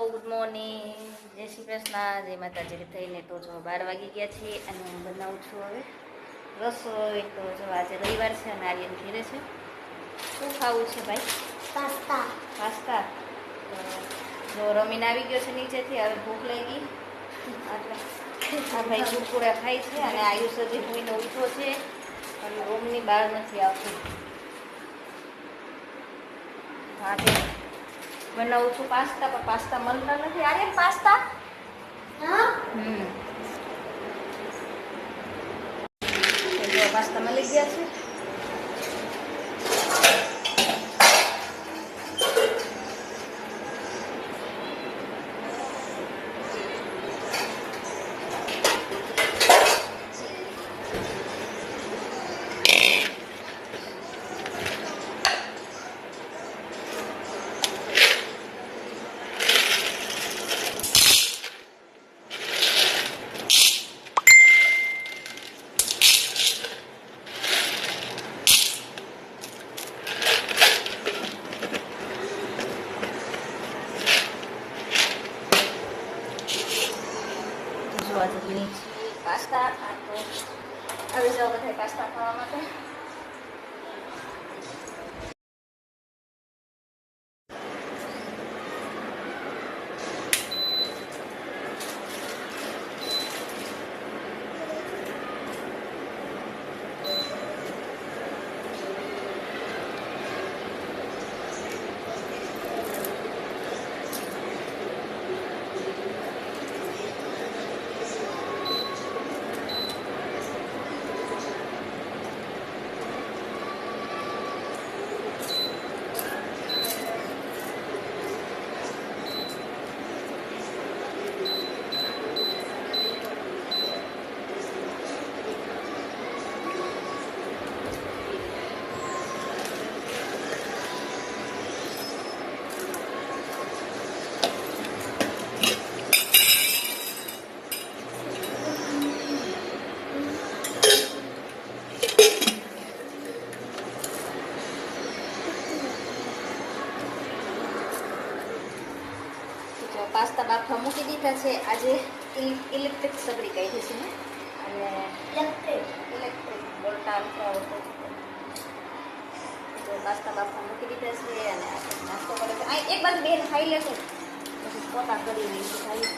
Good morning, જય શ્રી કૃષ્ણ, જય માતાજી થઈને તો જો 12 વાગી ગયા છે અને હું બનાવું છું હવે રસોઈ. તો જો આજે રવિવાર છે અને આર્યન ઘેરે છે. શું ખાવું છે ભાઈ? પાસ્તા. તો જો રમીન આવી ગયો છે નીચેથી, હવે ભૂખ લાગી એટલે આ ભાઈ કુરકુરા ખાય છે અને આયુષ હજી ભૂઈને ઉઠો છે અને રૂમની બહાર નથી આવતું. આજે બનાવું છું પાસ્તા, પણ પાસ્તા મળતા નથી. આર્યન પાસ્તા પાસ્તા મળી ગયા છે. પાસ્તા તો આવી જાઓ બધા પાસ્તા ખાવા માટે. પાસ્તા બાફવા મૂકી દીધા છે. આજે ઇલેક્ટ્રિક સગડી કાઢી છે ને, અને ઇલેક્ટ્રિક બોલતા પાસ્તા બાફવા મૂકી દીધા છે અને નાસ્તો કરે છે. એક બાજુ બેન ખાઈ લેશે પછી પોતા કરી લઈશું ખાલી.